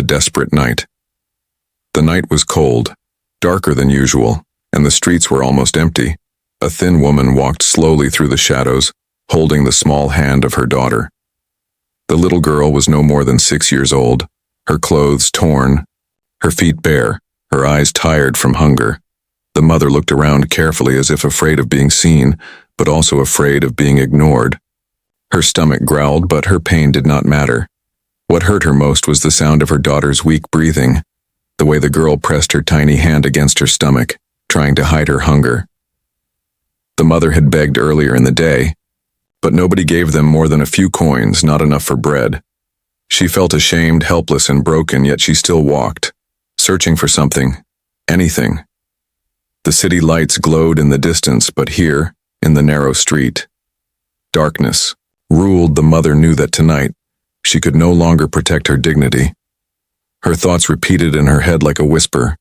The desperate night. The night was cold, darker than usual, and the streets were almost empty. A thin woman walked slowly through the shadows, holding the small hand of her daughter. The little girl was no more than 6 years old, her clothes torn, her feet bare, her eyes tired from hunger. The mother looked around carefully as if afraid of being seen, but also afraid of being ignored. Her stomach growled, but her pain did not matter. What hurt her most was the sound of her daughter's weak breathing, the way the girl pressed her tiny hand against her stomach, trying to hide her hunger. The mother had begged earlier in the day, but nobody gave them more than a few coins, not enough for bread. She felt ashamed, helpless, and broken, yet she still walked, searching for something, anything. The city lights glowed in the distance, but here, in the narrow street, darkness ruled. The mother knew that tonight, she could no longer protect her dignity. Her thoughts repeated in her head like a whisper.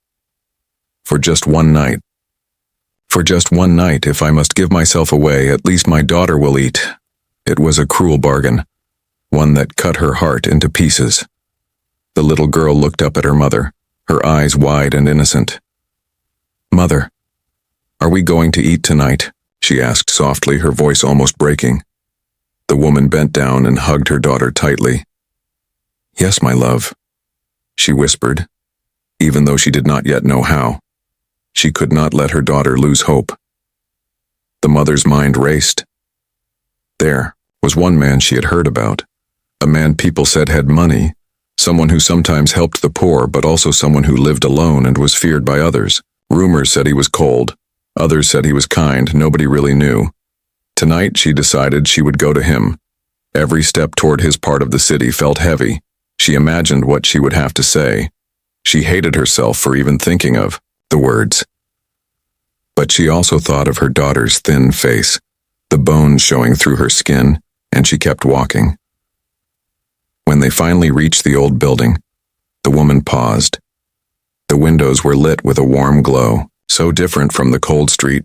For just one night. For just one night, if I must give myself away, at least my daughter will eat. It was a cruel bargain, one that cut her heart into pieces. The little girl looked up at her mother, her eyes wide and innocent. "Mother, are we going to eat tonight?" she asked softly, her voice almost breaking. The woman bent down and hugged her daughter tightly. "Yes, my love," she whispered, even though she did not yet know how. She could not let her daughter lose hope. The mother's mind raced. There was one man she had heard about, a man people said had money, someone who sometimes helped the poor, but also someone who lived alone and was feared by others. Rumors said he was cold, others said he was kind, nobody really knew. Tonight, she decided she would go to him. Every step toward his part of the city felt heavy. She imagined what she would have to say. She hated herself for even thinking of the words. But she also thought of her daughter's thin face, the bones showing through her skin, and she kept walking. When they finally reached the old building, the woman paused. The windows were lit with a warm glow, so different from the cold street.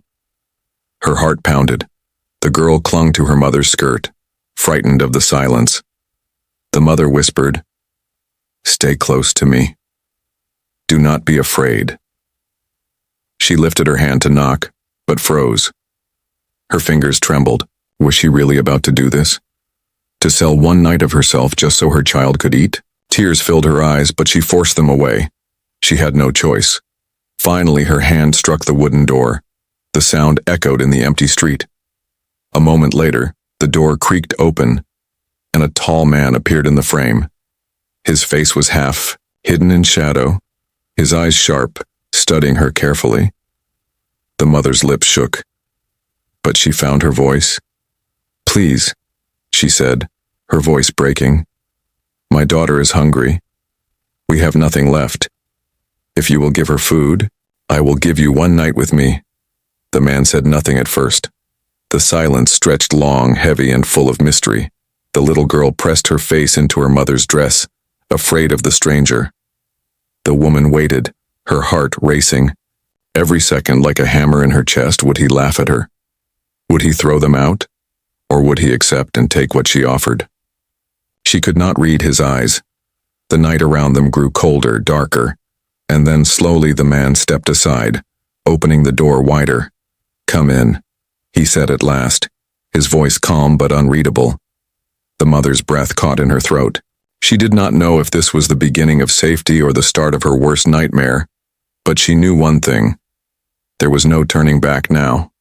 Her heart pounded. The girl clung to her mother's skirt, frightened of the silence. The mother whispered, "Stay close to me. Do not be afraid." She lifted her hand to knock, but froze. Her fingers trembled. Was she really about to do this? To sell one night of herself just so her child could eat? Tears filled her eyes, but she forced them away. She had no choice. Finally, her hand struck the wooden door. The sound echoed in the empty street. A moment later, the door creaked open, and a tall man appeared in the frame. His face was half hidden in shadow, his eyes sharp, studying her carefully. The mother's lips shook, but she found her voice. "Please," she said, her voice breaking. "My daughter is hungry. We have nothing left. If you will give her food, I will give you one night with me." The man said nothing at first. The silence stretched long, heavy, and full of mystery. The little girl pressed her face into her mother's dress, afraid of the stranger. The woman waited, her heart racing. Every second, like a hammer in her chest, would he laugh at her? Would he throw them out? Or would he accept and take what she offered? She could not read his eyes. The night around them grew colder, darker, and then slowly the man stepped aside, opening the door wider. "Come in," he said at last, his voice calm but unreadable. The mother's breath caught in her throat. She did not know if this was the beginning of safety or the start of her worst nightmare, but she knew one thing. There was no turning back now.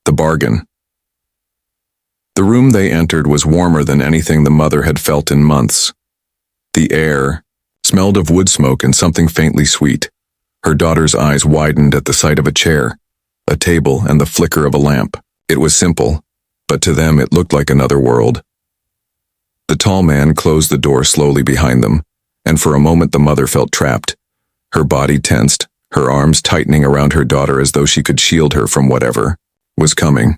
The bargain. The room they entered was warmer than anything the mother had felt in months. The air smelled of wood smoke and something faintly sweet. Her daughter's eyes widened at the sight of a chair, a table, and the flicker of a lamp. It was simple, but to them it looked like another world. The tall man closed the door slowly behind them, and for a moment the mother felt trapped. Her body tensed, her arms tightening around her daughter as though she could shield her from whatever was coming.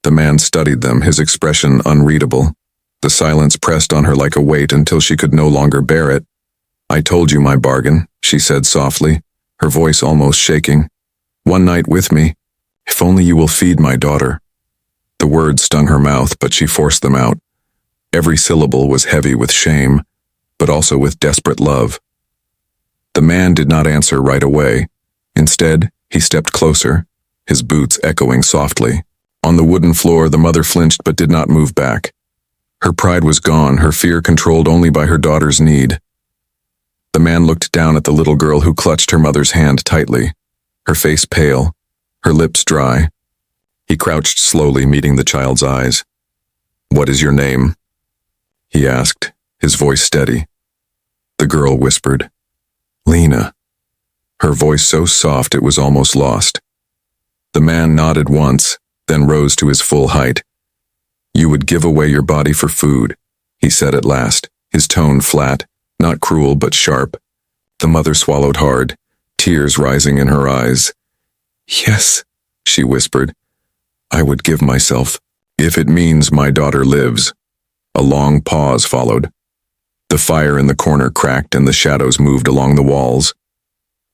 The man studied them, his expression unreadable. The silence pressed on her like a weight until she could no longer bear it. "I told you my bargain," she said softly, her voice almost shaking. "One night with me, if only you will feed my daughter." The words stung her mouth, but she forced them out. Every syllable was heavy with shame, but also with desperate love. The man did not answer right away. Instead, he stepped closer, his boots echoing softly. On the wooden floor, the mother flinched but did not move back. Her pride was gone, her fear controlled only by her daughter's need. The man looked down at the little girl who clutched her mother's hand tightly, her face pale, her lips dry. He crouched slowly, meeting the child's eyes. "What is your name?" he asked, his voice steady. The girl whispered, "Lena," her voice so soft it was almost lost. The man nodded once, then rose to his full height. "You would give away your body for food," he said at last, his tone flat, not cruel but sharp. The mother swallowed hard, tears rising in her eyes. "Yes," she whispered, "I would give myself, if it means my daughter lives." A long pause followed. The fire in the corner cracked and the shadows moved along the walls.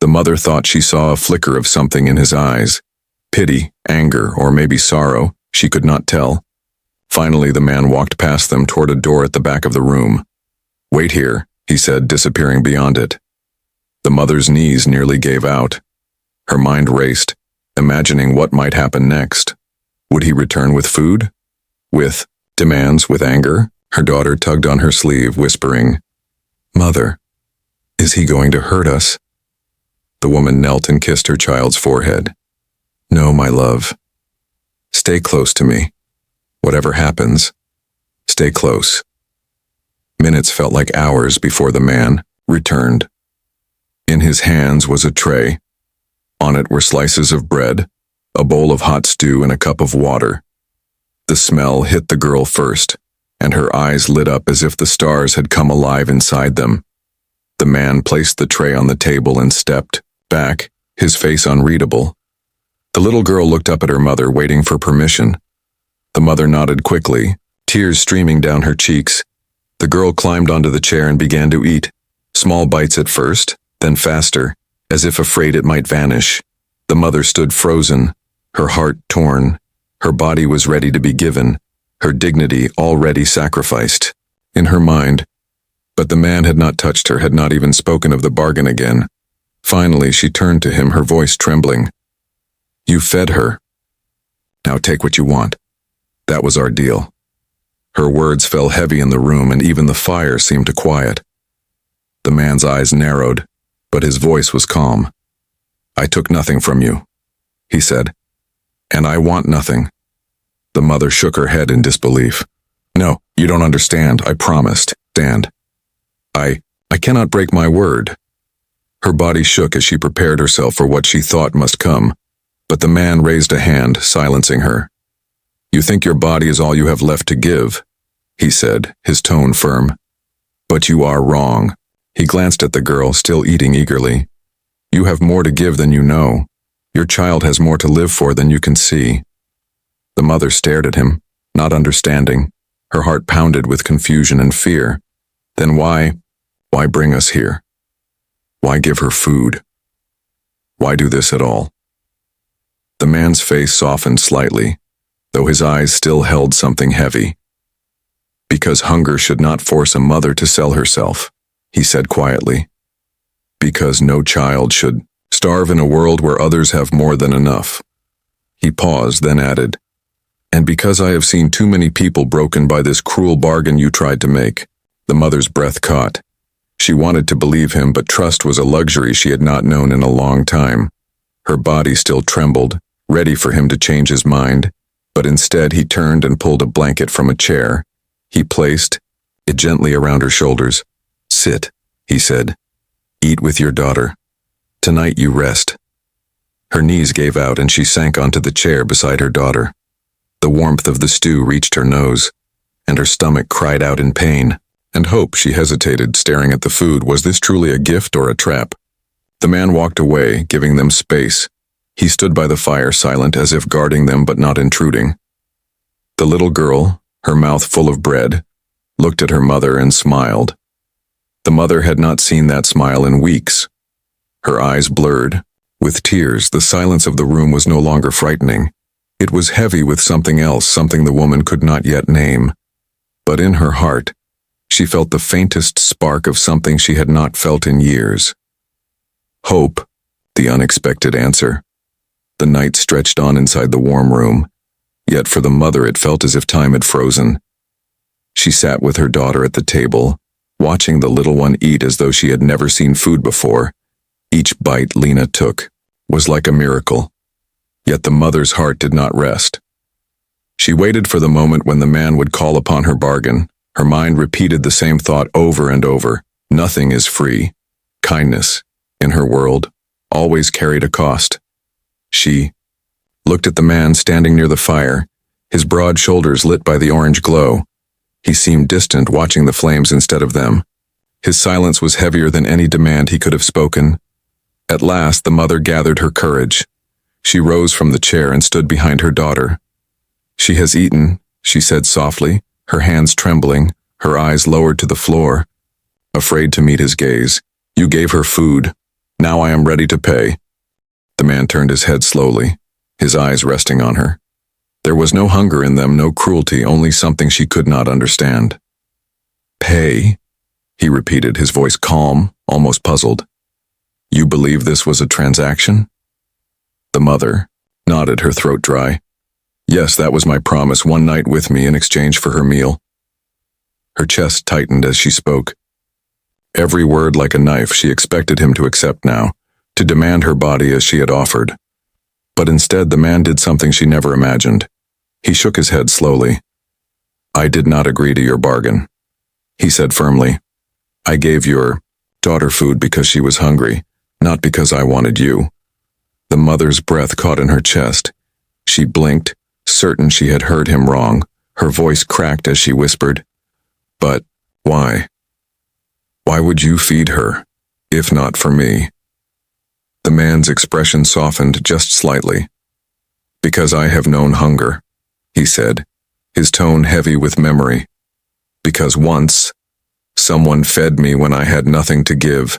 The mother thought she saw a flicker of something in his eyes. Pity, anger, or maybe sorrow, she could not tell. Finally, the man walked past them toward a door at the back of the room. "Wait here," he said, disappearing beyond it. The mother's knees nearly gave out. Her mind raced, imagining what might happen next. Would he return with food? With demands, with anger? Her daughter tugged on her sleeve, whispering, "Mother, is he going to hurt us?" The woman knelt and kissed her child's forehead. "No, my love. Stay close to me. Whatever happens, stay close." Minutes felt like hours before the man returned. In his hands was a tray. On it were slices of bread, a bowl of hot stew, and a cup of water. The smell hit the girl first, and her eyes lit up as if the stars had come alive inside them. The man placed the tray on the table and stepped back, his face unreadable. The little girl looked up at her mother, waiting for permission. The mother nodded quickly, tears streaming down her cheeks. The girl climbed onto the chair and began to eat, small bites at first, then faster, as if afraid it might vanish. The mother stood frozen, her heart torn. Her body was ready to be given, her dignity already sacrificed. In her mind. But the man had not touched her, had not even spoken of the bargain again. Finally, she turned to him, her voice trembling. "You fed her. Now take what you want. That was our deal." Her words fell heavy in the room, and even the fire seemed to quiet. The man's eyes narrowed, but his voice was calm. "I took nothing from you," he said, "and I want nothing." The mother shook her head in disbelief. "No, you don't understand. I promised. Stand. I cannot break my word." Her body shook as she prepared herself for what she thought must come, but the man raised a hand, silencing her. "You think your body is all you have left to give," he said, his tone firm. "But you are wrong." He glanced at the girl, still eating eagerly. "You have more to give than you know. Your child has more to live for than you can see." The mother stared at him, not understanding. Her heart pounded with confusion and fear. Then why bring us here? Why give her food? Why do this at all? The man's face softened slightly, though his eyes still held something heavy. "Because hunger should not force a mother to sell herself," he said quietly. "Because no child should starve in a world where others have more than enough." He paused, then added, "And because I have seen too many people broken by this cruel bargain you tried to make." The mother's breath caught. She wanted to believe him, but trust was a luxury she had not known in a long time. Her body still trembled, ready for him to change his mind, but instead he turned and pulled a blanket from a chair. He placed it gently around her shoulders. "Sit," he said. "Eat with your daughter. Tonight you rest." Her knees gave out and she sank onto the chair beside her daughter. The warmth of the stew reached her nose, and her stomach cried out in pain. And hope, she hesitated, staring at the food. Was this truly a gift or a trap? The man walked away, giving them space. He stood by the fire, silent, as if guarding them but not intruding. The little girl, her mouth full of bread, looked at her mother and smiled. The mother had not seen that smile in weeks. Her eyes blurred. With tears, the silence of the room was no longer frightening. It was heavy with something else, something the woman could not yet name. But in her heart, she felt the faintest spark of something she had not felt in years. Hope, the unexpected answer. The night stretched on inside the warm room, yet for the mother it felt as if time had frozen. She sat with her daughter at the table, watching the little one eat as though she had never seen food before. Each bite Lena took was like a miracle, yet the mother's heart did not rest. She waited for the moment when the man would call upon her bargain. Her mind repeated the same thought over and over. Nothing is free. Kindness, in her world, always carried a cost. She looked at the man standing near the fire, his broad shoulders lit by the orange glow. He seemed distant, watching the flames instead of them. His silence was heavier than any demand he could have spoken. At last, the mother gathered her courage. She rose from the chair and stood behind her daughter. "She has eaten," she said softly, her hands trembling, her eyes lowered to the floor. Afraid to meet his gaze, "You gave her food. Now I am ready to pay." The man turned his head slowly, his eyes resting on her. There was no hunger in them, no cruelty, only something she could not understand. "Pay?" he repeated, his voice calm, almost puzzled. "You believe this was a transaction?" The mother nodded, her throat dry. "Yes, that was my promise, one night with me in exchange for her meal." Her chest tightened as she spoke. Every word like a knife. She expected him to accept now, to demand her body as she had offered. But instead the man did something she never imagined. He shook his head slowly. "I did not agree to your bargain," he said firmly. "I gave your daughter food because she was hungry, not because I wanted you." The mother's breath caught in her chest. She blinked, certain she had heard him wrong. Her voice cracked as she whispered, "But why? Why would you feed her, if not for me?" The man's expression softened just slightly. "Because I have known hunger," he said, his tone heavy with memory. "Because once, someone fed me when I had nothing to give."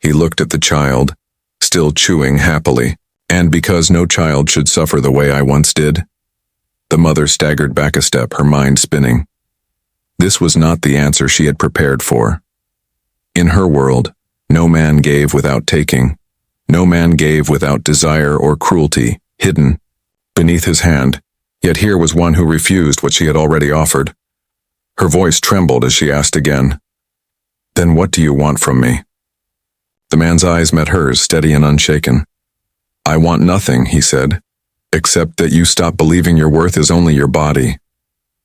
He looked at the child, still chewing happily. "And because no child should suffer the way I once did." The mother staggered back a step, her mind spinning. This was not the answer she had prepared for. In her world, no man gave without taking. No man gave without desire or cruelty, hidden beneath his hand. Yet here was one who refused what she had already offered. Her voice trembled as she asked again, "Then what do you want from me?" The man's eyes met hers, steady and unshaken. "I want nothing," he said, "except that you stop believing your worth is only your body."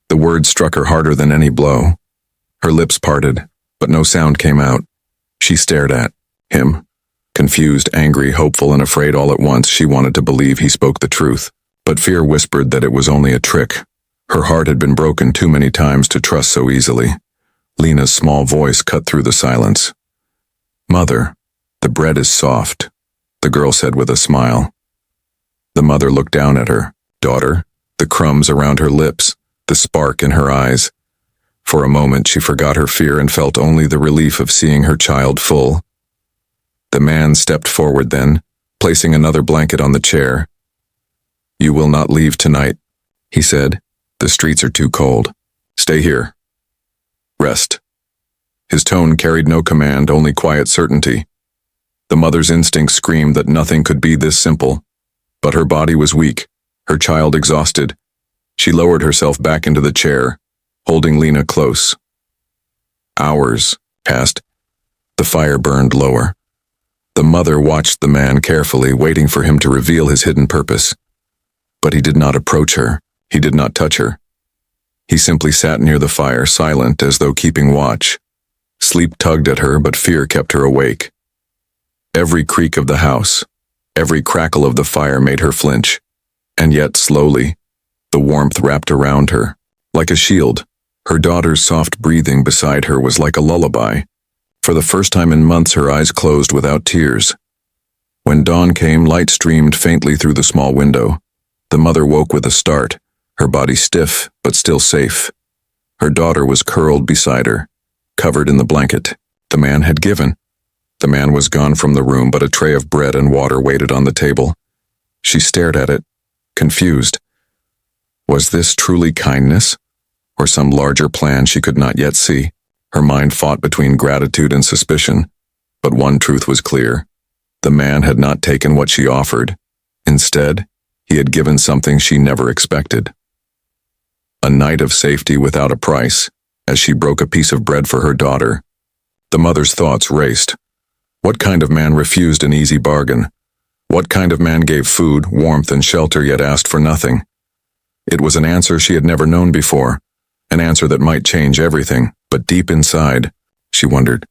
The words struck her harder than any blow. Her lips parted, but no sound came out. She stared at him, confused, angry, hopeful, and afraid all at once. She wanted to believe he spoke the truth, but fear whispered that it was only a trick. Her heart had been broken too many times to trust so easily. Lena's small voice cut through the silence. "Mother, the bread is soft," the girl said with a smile. The mother looked down at her. "Daughter," the crumbs around her lips, the spark in her eyes. For a moment she forgot her fear and felt only the relief of seeing her child full. The man stepped forward then, placing another blanket on the chair. "You will not leave tonight," he said. "The streets are too cold. Stay here. Rest." His tone carried no command, only quiet certainty. The mother's instinct screamed that nothing could be this simple. But her body was weak, her child exhausted. She lowered herself back into the chair, holding Lena close. Hours passed. The fire burned lower. The mother watched the man carefully, waiting for him to reveal his hidden purpose. But he did not approach her. He did not touch her. He simply sat near the fire, silent as though keeping watch. Sleep tugged at her, but fear kept her awake. Every creak of the house, every crackle of the fire made her flinch. And yet, slowly, the warmth wrapped around her, like a shield. Her daughter's soft breathing beside her was like a lullaby. For the first time in months, her eyes closed without tears. When dawn came, light streamed faintly through the small window. The mother woke with a start, her body stiff but still safe. Her daughter was curled beside her, covered in the blanket the man had given. The man was gone from the room, but a tray of bread and water waited on the table. She stared at it, confused. Was this truly kindness? or some larger plan she could not yet see. Her mind fought between gratitude and suspicion, but one truth was clear. The man had not taken what she offered. Instead, he had given something she never expected. A night of safety without a price, as she broke a piece of bread for her daughter. The mother's thoughts raced. What kind of man refused an easy bargain? What kind of man gave food, warmth, and shelter yet asked for nothing? It was an answer she had never known before, an answer that might change everything, but deep inside, she wondered,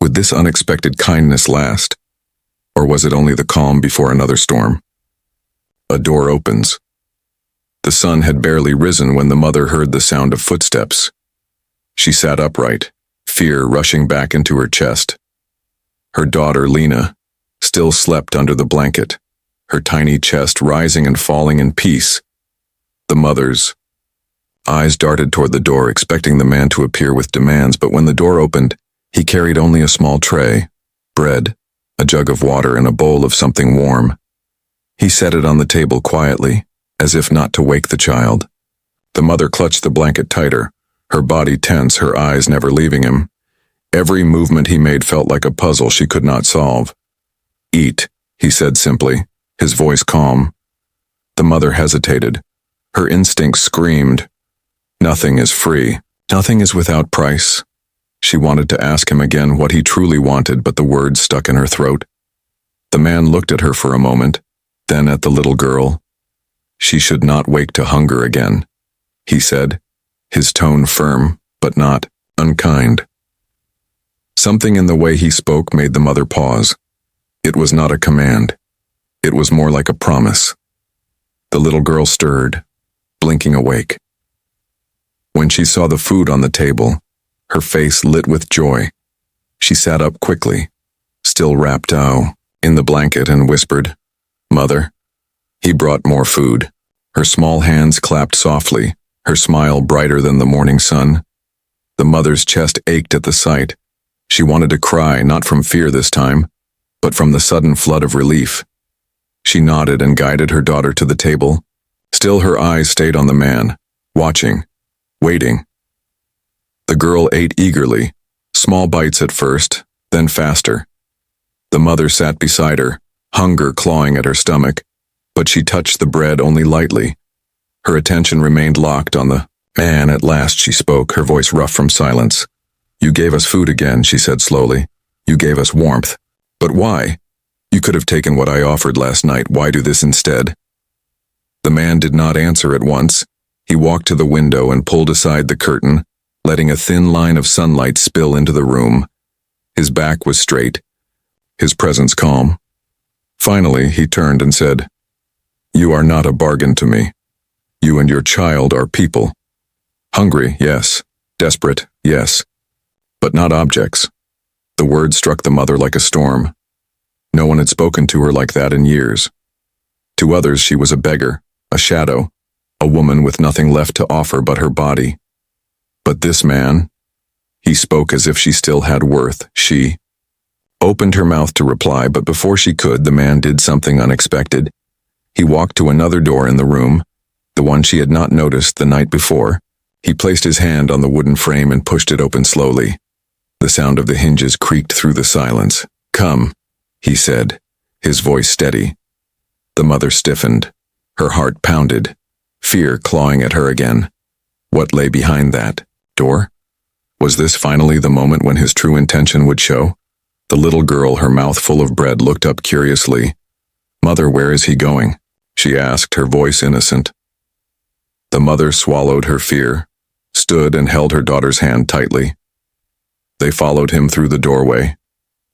would this unexpected kindness last? Or was it only the calm before another storm? A door opens. The sun had barely risen when the mother heard the sound of footsteps. She sat upright, fear rushing back into her chest. Her daughter, Lena, still slept under the blanket, her tiny chest rising and falling in peace. The mother's eyes darted toward the door, expecting the man to appear with demands, but when the door opened, he carried only a small tray, bread, a jug of water, and a bowl of something warm. He set it on the table quietly, as if not to wake the child. The mother clutched the blanket tighter, her body tense, her eyes never leaving him. Every movement he made felt like a puzzle she could not solve. "Eat," he said simply, his voice calm. The mother hesitated. Her instincts screamed, "Nothing is free. Nothing is without price." She wanted to ask him again what he truly wanted, but the words stuck in her throat. The man looked at her for a moment, then at the little girl. "She should not wake to hunger again," he said, his tone firm, but not unkind. Something in the way he spoke made the mother pause. It was not a command. It was more like a promise. The little girl stirred, blinking awake. When she saw the food on the table, her face lit with joy. She sat up quickly, still wrapped in the blanket, and whispered, "Mother." He brought more food. Her small hands clapped softly, her smile brighter than the morning sun. The mother's chest ached at the sight. She wanted to cry, not from fear this time, but from the sudden flood of relief. She nodded and guided her daughter to the table. Still her eyes stayed on the man, watching, waiting. The girl ate eagerly, small bites at first, then faster. The mother sat beside her, hunger clawing at her stomach, but she touched the bread only lightly. Her attention remained locked on the man. At last she spoke, her voice rough from silence. "You gave us food again," she said slowly. "You gave us warmth. But why? You could have taken what I offered last night. Why do this instead?" The man did not answer at once. He walked to the window and pulled aside the curtain, letting a thin line of sunlight spill into the room. His back was straight, his presence calm. Finally, he turned and said, "You are not a bargain to me. You and your child are people. Hungry, yes. Desperate, yes. But not objects." The words struck the mother like a storm. No one had spoken to her like that in years. To others, she was a beggar, a shadow, a woman with nothing left to offer but her body. But this man, he spoke as if she still had worth. She opened her mouth to reply, but before she could, the man did something unexpected. He walked to another door in the room, the one she had not noticed the night before. He placed his hand on the wooden frame and pushed it open slowly. The sound of the hinges creaked through the silence. "Come," he said, his voice steady. The mother stiffened. Her heart pounded, fear clawing at her again. What lay behind that door? Was this finally the moment when his true intention would show? The little girl, her mouth full of bread, looked up curiously. "Mother, where is he going?" she asked, her voice innocent. The mother swallowed her fear, stood and held her daughter's hand tightly. They followed him through the doorway,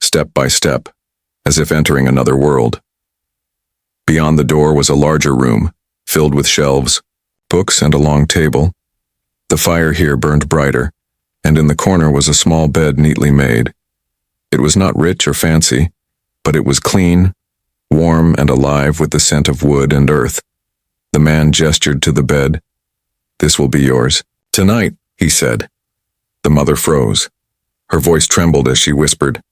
step by step, as if entering another world. Beyond the door was a larger room, filled with shelves, books, and a long table. The fire here burned brighter, and in the corner was a small bed neatly made. It was not rich or fancy, but it was clean, warm, and alive with the scent of wood and earth. The man gestured to the bed. "This will be yours tonight," he said. The mother froze. Her voice trembled as she whispered,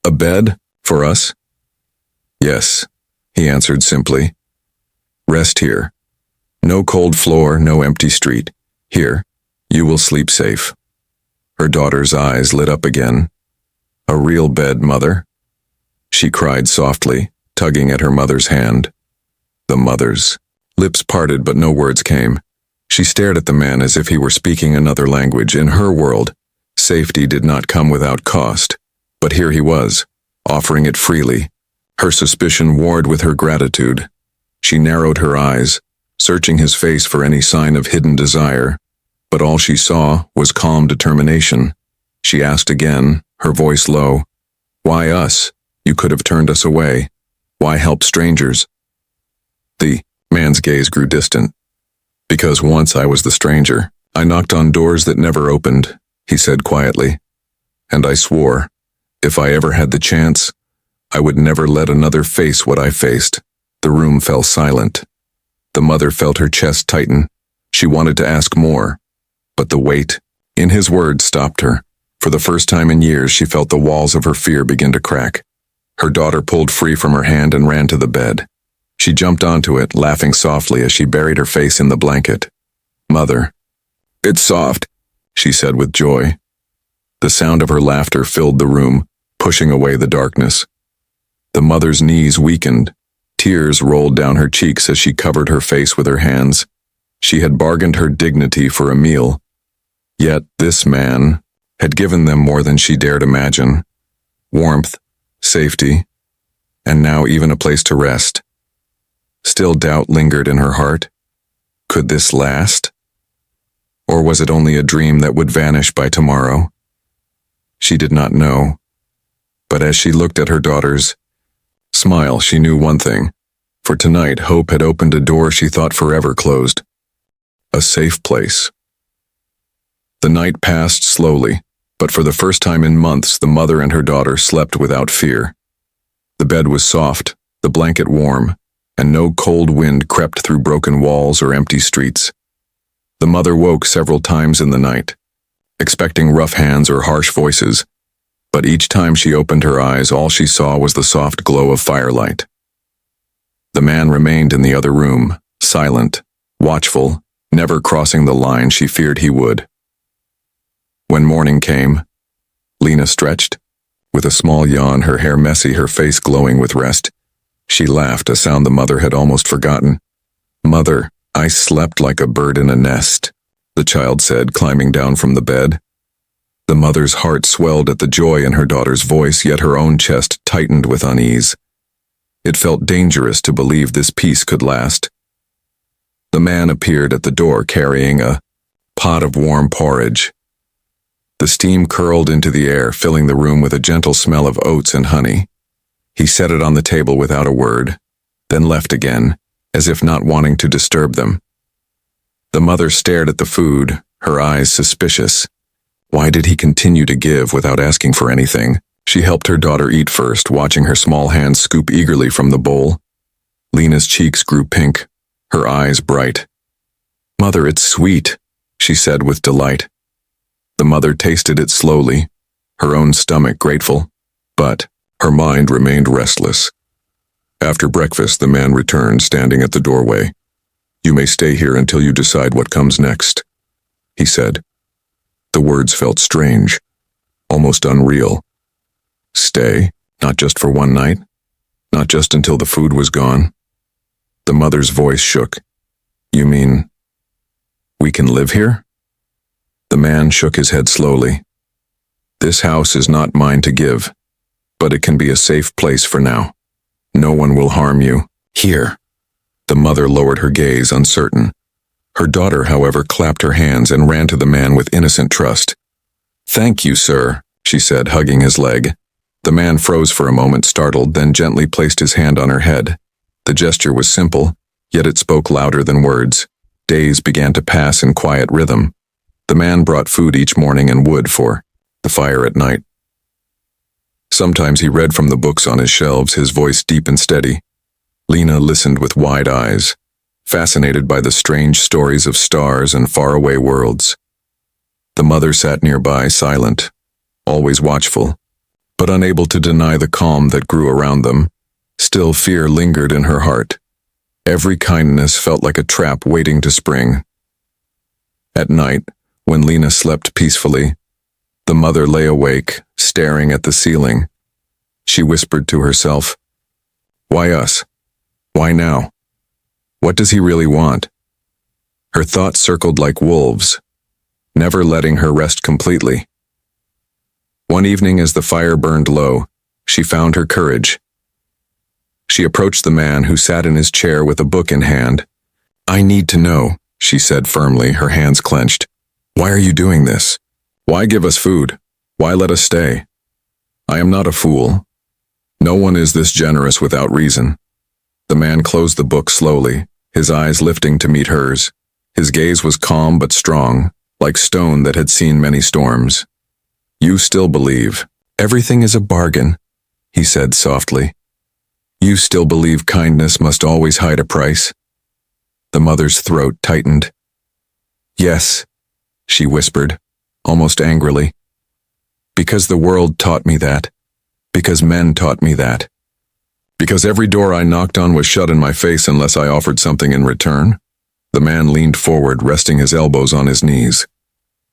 "A bed? For us?" "Yes," he answered simply. "Rest here. No cold floor, no empty street. Here, You will sleep safe." Her daughter's eyes lit up again. "A real bed, Mother?" She cried softly, tugging at her mother's hand. The mother's lips parted, but no words came. She stared at the man as if he were speaking another language. In her world, safety did not come without cost. But here he was, offering it freely. Her suspicion warred with her gratitude. She narrowed her eyes, searching his face for any sign of hidden desire. But all she saw was calm determination. She asked again, her voice low, "Why us? You could have turned us away. Why help strangers?" The man's gaze grew distant. "Because once I was the stranger. I knocked on doors that never opened," he said quietly. "And I swore, if I ever had the chance, I would never let another face what I faced." The room fell silent. The mother felt her chest tighten. She wanted to ask more, but the weight in his words stopped her. For the first time in years, she felt the walls of her fear begin to crack. Her daughter pulled free from her hand and ran to the bed. She jumped onto it, laughing softly as she buried her face in the blanket. "Mother, it's soft," she said with joy. The sound of her laughter filled the room, pushing away the darkness. The mother's knees weakened. Tears rolled down her cheeks as she covered her face with her hands. She had bargained her dignity for a meal. Yet this man had given them more than she dared imagine. Warmth, safety, and now even a place to rest. Still doubt lingered in her heart. Could this last? Or was it only a dream that would vanish by tomorrow? She did not know. But as she looked at her daughter's smile, she knew one thing. For tonight, hope had opened a door she thought forever closed. A safe place. The night passed slowly, but for the first time in months, the mother and her daughter slept without fear. The bed was soft, the blanket warm, and no cold wind crept through broken walls or empty streets. The mother woke several times in the night, expecting rough hands or harsh voices, but each time she opened her eyes, all she saw was the soft glow of firelight. The man remained in the other room, silent, watchful, never crossing the line she feared he would. When morning came, Lena stretched. With a small yawn, her hair messy, her face glowing with rest. She laughed, a sound the mother had almost forgotten. "Mother, I slept like a bird in a nest," the child said, climbing down from the bed. The mother's heart swelled at the joy in her daughter's voice, yet her own chest tightened with unease. It felt dangerous to believe this peace could last. The man appeared at the door carrying a pot of warm porridge. The steam curled into the air, filling the room with a gentle smell of oats and honey. He set it on the table without a word, then left again, as if not wanting to disturb them. The mother stared at the food, her eyes suspicious. Why did he continue to give without asking for anything? She helped her daughter eat first, watching her small hands scoop eagerly from the bowl. Lena's cheeks grew pink, her eyes bright. "Mother, it's sweet," she said with delight. The mother tasted it slowly, her own stomach grateful, but her mind remained restless. After breakfast, the man returned, standing at the doorway. "You may stay here until you decide what comes next," he said. The words felt strange, almost unreal. Stay, not just for one night, not just until the food was gone. The mother's voice shook. "You mean we can live here?" The man shook his head slowly. "This house is not mine to give, but it can be a safe place for now. No one will harm you. Here." The mother lowered her gaze, uncertain. Her daughter, however, clapped her hands and ran to the man with innocent trust. "Thank you, sir," she said, hugging his leg. The man froze for a moment, startled, then gently placed his hand on her head. The gesture was simple, yet it spoke louder than words. Days began to pass in quiet rhythm. The man brought food each morning and wood for the fire at night. Sometimes he read from the books on his shelves, his voice deep and steady. Lena listened with wide eyes, fascinated by the strange stories of stars and faraway worlds. The mother sat nearby, silent, always watchful, but unable to deny the calm that grew around them. Still, fear lingered in her heart. Every kindness felt like a trap waiting to spring. At night, When Lena slept peacefully, the mother lay awake, staring at the ceiling. She whispered to herself, "Why us? Why now? What does he really want?" Her thoughts circled like wolves, never letting her rest completely. One evening as the fire burned low, she found her courage. She approached the man who sat in his chair with a book in hand. "I need to know," she said firmly, her hands clenched. "Why are you doing this? Why give us food? Why let us stay? I am not a fool. No one is this generous without reason." The man closed the book slowly, his eyes lifting to meet hers. His gaze was calm but strong, like stone that had seen many storms. "You still believe everything is a bargain," he said softly. "You still believe kindness must always hide a price?" The mother's throat tightened. "Yes," she whispered, almost angrily. "Because the world taught me that. Because men taught me that. Because every door I knocked on was shut in my face unless I offered something in return." The man leaned forward, resting his elbows on his knees.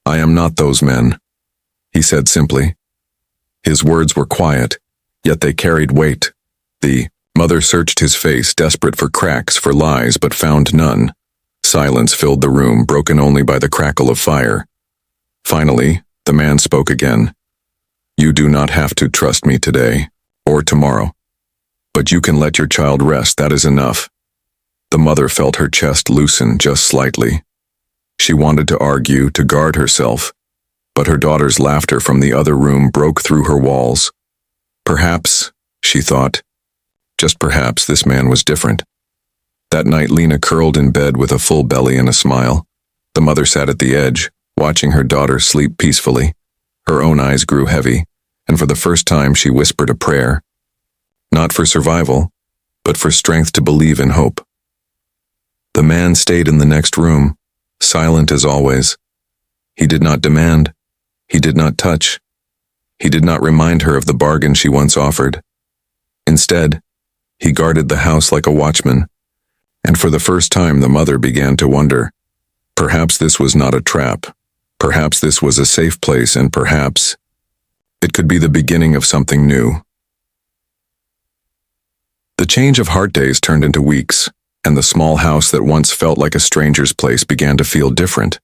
"I am not those men," he said simply. His words were quiet, yet they carried weight. The mother searched his face, desperate for cracks, for lies, but found none. Silence filled the room, broken only by the crackle of fire. Finally, the man spoke again. "You do not have to trust me today, or tomorrow. But you can let your child rest, that is enough." The mother felt her chest loosen just slightly. She wanted to argue, to guard herself, but her daughter's laughter from the other room broke through her walls. Perhaps, she thought, just perhaps this man was different. That night Lena curled in bed with a full belly and a smile. The mother sat at the edge, watching her daughter sleep peacefully. Her own eyes grew heavy, and for the first time she whispered a prayer. Not for survival, but for strength to believe in hope. The man stayed in the next room, silent as always. He did not demand. He did not touch. He did not remind her of the bargain she once offered. Instead, he guarded the house like a watchman, and for the first time the mother began to wonder. Perhaps this was not a trap. Perhaps this was a safe place, and perhaps it could be the beginning of something new. The change of heart days turned into weeks, and the small house that once felt like a stranger's place began to feel different.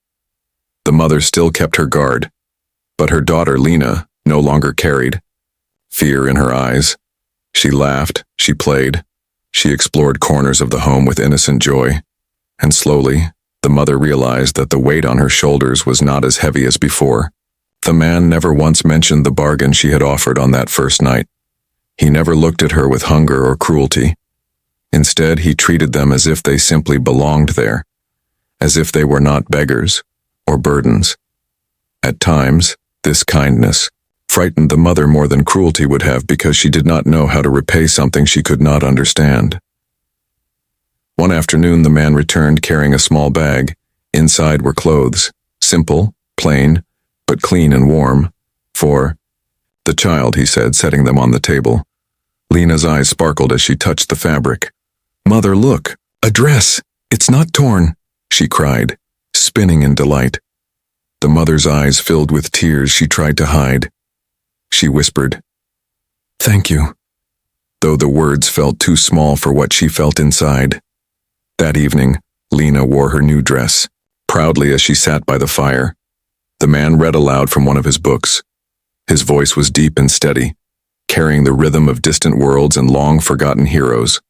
The mother still kept her guard, but her daughter Lena no longer carried fear in her eyes. She laughed, she played, she explored corners of the home with innocent joy, and slowly, the mother realized that the weight on her shoulders was not as heavy as before. The man never once mentioned the bargain she had offered on that first night. He never looked at her with hunger or cruelty. Instead, he treated them as if they simply belonged there, as if they were not beggars or burdens. At times, this kindness frightened the mother more than cruelty would have, because she did not know how to repay something she could not understand. One afternoon, the man returned carrying a small bag. Inside were clothes, simple, plain, but clean and warm. "For the child," he said, setting them on the table. Lena's eyes sparkled as she touched the fabric. "Mother, look, a dress! It's not torn!" she cried, spinning in delight. The mother's eyes filled with tears she tried to hide. She whispered, "Thank you," though the words felt too small for what she felt inside. That evening, Lena wore her new dress, proudly as she sat by the fire. The man read aloud from one of his books. His voice was deep and steady, carrying the rhythm of distant worlds and long-forgotten heroes.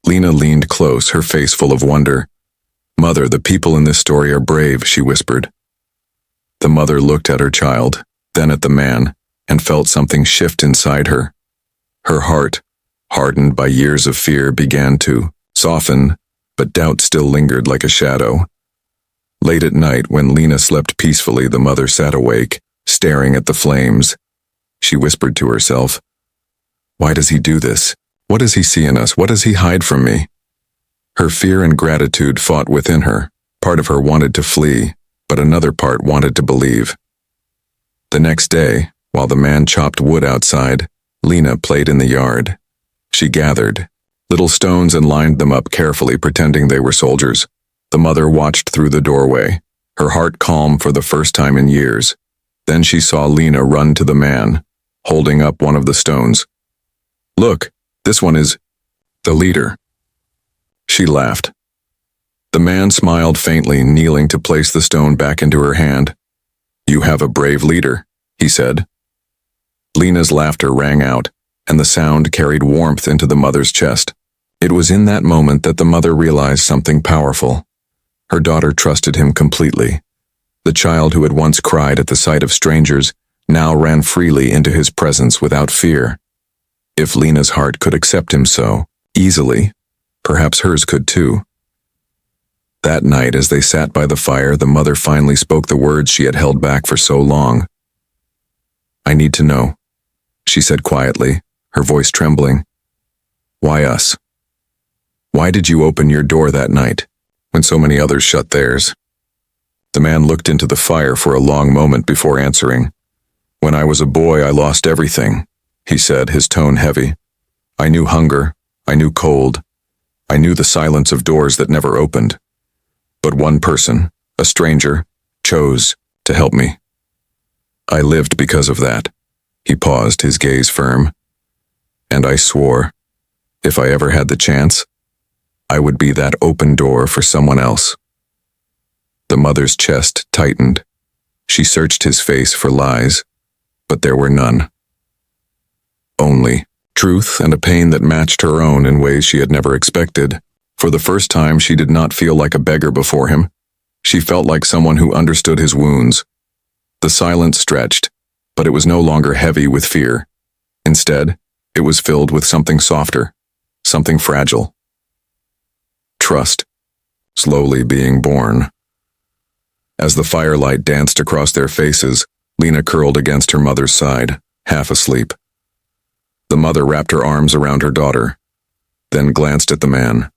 Lena leaned close, her face full of wonder. "Mother, the people in this story are brave," she whispered. The mother looked at her child, then at the man, and felt something shift inside her. Her heart, hardened by years of fear, began to soften, but doubt still lingered like a shadow. Late at night, when Lena slept peacefully, the mother sat awake, staring at the flames. She whispered to herself, "Why does he do this? What does he see in us? What does he hide from me?" Her fear and gratitude fought within her. Part of her wanted to flee, but another part wanted to believe. The next day, while the man chopped wood outside, Lena played in the yard. She gathered little stones and lined them up carefully, pretending they were soldiers. The mother watched through the doorway. her heart calm for the first time in years. Then she saw Lena run to the man, holding up one of the stones. "Look, this one is the leader." She laughed. The man smiled faintly, kneeling to place the stone back into her hand. "You have a brave leader," he said. Lena's laughter rang out, and the sound carried warmth into the mother's chest. It was in that moment that the mother realized something powerful. Her daughter trusted him completely. The child who had once cried at the sight of strangers now ran freely into his presence without fear. If Lena's heart could accept him so easily, perhaps hers could too. That night, as they sat by the fire, the mother finally spoke the words she had held back for so long. "I need to know," she said quietly, her voice trembling. "Why us? Why did you open your door that night, when so many others shut theirs?" The man looked into the fire for a long moment before answering. "When I was a boy, I lost everything," he said, his tone heavy. "I knew hunger, I knew cold, I knew the silence of doors that never opened. But one person, a stranger, chose to help me. I lived because of that." He paused, his gaze firm. "And I swore, if I ever had the chance, I would be that open door for someone else." The mother's chest tightened. She searched his face for lies, but there were none. Only truth and a pain that matched her own in ways she had never expected. For the first time, she did not feel like a beggar before him. She felt like someone who understood his wounds. The silence stretched, but it was no longer heavy with fear. Instead, it was filled with something softer, something fragile. Trust, slowly being born. As the firelight danced across their faces, Lena curled against her mother's side, half asleep. The mother wrapped her arms around her daughter, then glanced at the man.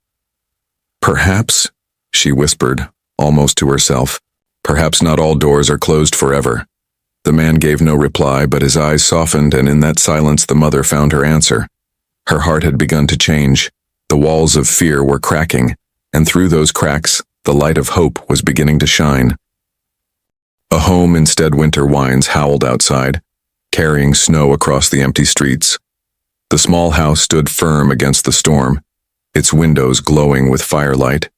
"Perhaps," she whispered, almost to herself, "perhaps not all doors are closed forever." The man gave no reply, but his eyes softened, and in that silence the mother found her answer. Her heart had begun to change. The walls of fear were cracking, and through those cracks, the light of hope was beginning to shine. A home instead winter winds howled outside, carrying snow across the empty streets. The small house stood firm against the storm, its windows glowing with firelight.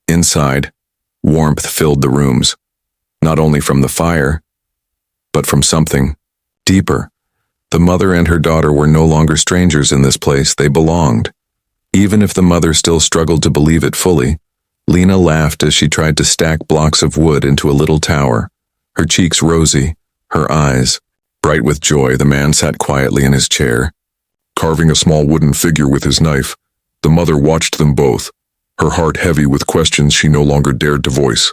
Inside, warmth filled the rooms, not only from the fire, but from something deeper. The mother and her daughter were no longer strangers in this place, they belonged. Even if the mother still struggled to believe it fully, Lena laughed as she tried to stack blocks of wood into a little tower, her cheeks rosy, her eyes bright with joy. The man sat quietly in his chair, carving a small wooden figure with his knife. The mother watched them both, her heart heavy with questions she no longer dared to voice.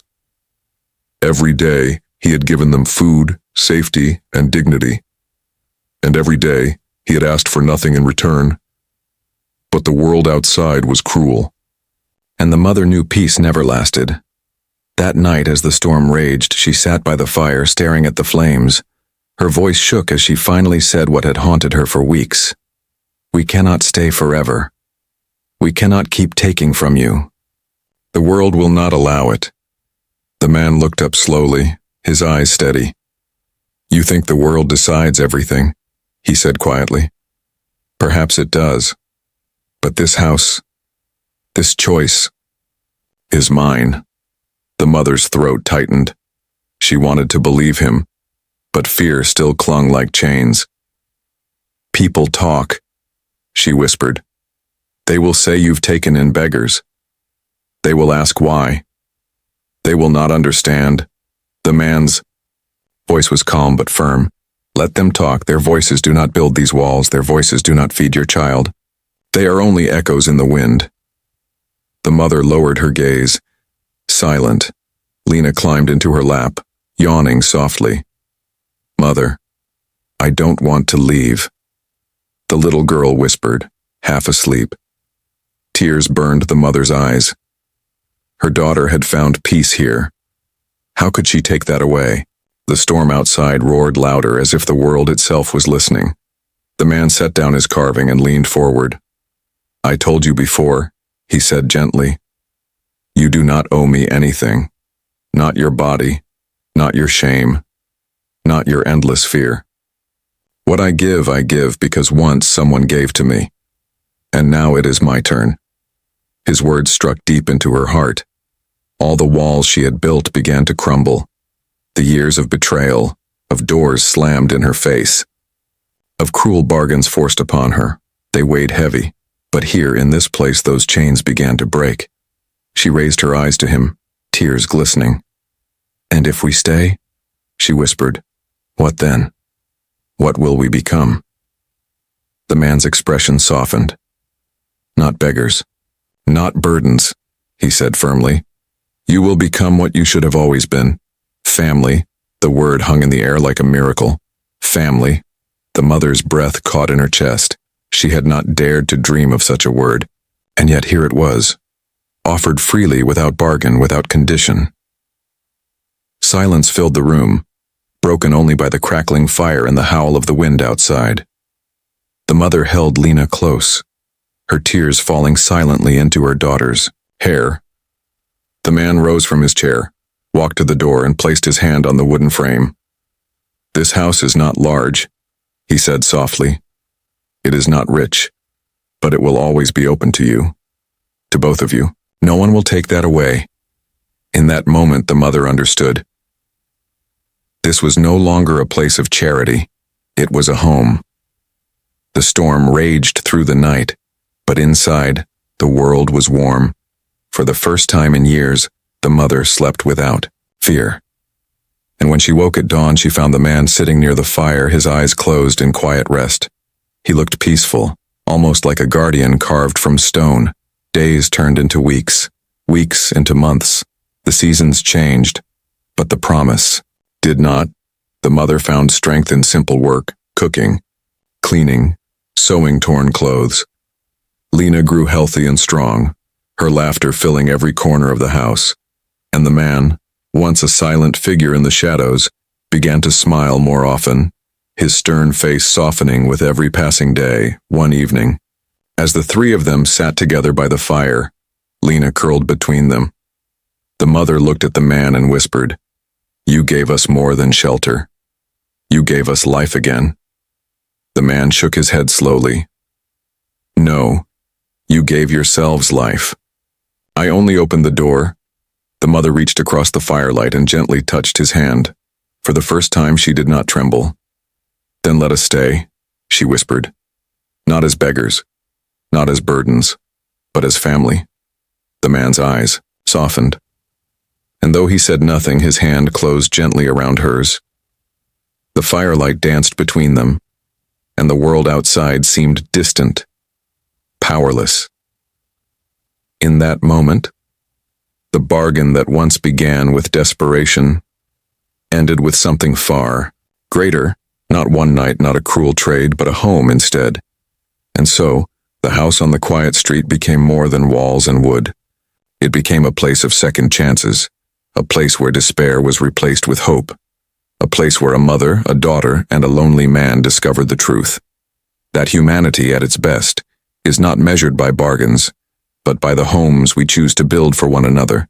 Every day, he had given them food, safety, and dignity. And every day, he had asked for nothing in return. But the world outside was cruel. And the mother knew peace never lasted. That night, as the storm raged, she sat by the fire, staring at the flames. Her voice shook as she finally said what had haunted her for weeks. "We cannot stay forever. We cannot keep taking from you. The world will not allow it." The man looked up slowly, his eyes steady. "You think the world decides everything," he said quietly. "Perhaps it does. But this house, this choice, is mine." The mother's throat tightened. She wanted to believe him, but fear still clung like chains. "People talk," she whispered. "They will say you've taken in beggars. They will ask why. They will not understand." The man's voice was calm but firm. "Let them talk. Their voices do not build these walls. Their voices do not feed your child. They are only echoes in the wind." The mother lowered her gaze. Silent, Lena climbed into her lap, yawning softly. "Mother, I don't want to leave," the little girl whispered, half asleep. Tears burned the mother's eyes. Her daughter had found peace here. How could she take that away? The storm outside roared louder, as if the world itself was listening. The man set down his carving and leaned forward. "I told you before," he said gently. "You do not owe me anything. Not your body, not your shame, not your endless fear. What I give because once someone gave to me. And now it is my turn. His words struck deep into her heart. All the walls she had built began to crumble. The years of betrayal, of doors slammed in her face, of cruel bargains forced upon her, they weighed heavy. But here, in this place, those chains began to break. She raised her eyes to him, tears glistening. "And if we stay?" she whispered. "What then? What will we become?" The man's expression softened. "Not beggars, not burdens," he said firmly. "You will become what you should have always been. Family." The word hung in the air like a miracle. Family. The mother's breath caught in her chest. She had not dared to dream of such a word, and yet here it was, offered freely, without bargain, without condition. Silence filled the room, broken only by the crackling fire and the howl of the wind outside. The mother held Lena close, her tears falling silently into her daughter's hair. The man rose from his chair, walked to the door, and placed his hand on the wooden frame. "This house is not large," he said softly. "It is not rich, but it will always be open to you, to both of you. No one will take that away." In that moment, the mother understood. This was no longer a place of charity. It was a home. The storm raged through the night, but inside, the world was warm. For the first time in years, the mother slept without fear. And when she woke at dawn, she found the man sitting near the fire, his eyes closed in quiet rest. He looked peaceful, almost like a guardian carved from stone. Days turned into weeks, weeks into months. The seasons changed, but the promise did not. The mother found strength in simple work, cooking, cleaning, sewing torn clothes. Lena grew healthy and strong, her laughter filling every corner of the house. And the man, once a silent figure in the shadows, began to smile more often, his stern face softening with every passing day. One evening, as the three of them sat together by the fire, Lena curled between them. The mother looked at the man and whispered, "You gave us more than shelter. You gave us life again." The man shook his head slowly. "No, you gave yourselves life. I only opened the door." The mother reached across the firelight and gently touched his hand. For the first time, she did not tremble. "Then let us stay," she whispered. "Not as beggars, not as burdens, but as family." The man's eyes softened, and though he said nothing, his hand closed gently around hers. The firelight danced between them, and the world outside seemed distant, powerless. In that moment, the bargain that once began with desperation ended with something far greater, not one night, not a cruel trade, but a home instead. And so, the house on the quiet street became more than walls and wood. It became a place of second chances, a place where despair was replaced with hope, a place where a mother, a daughter, and a lonely man discovered the truth. That humanity at its best is not measured by bargains, but by the homes we choose to build for one another.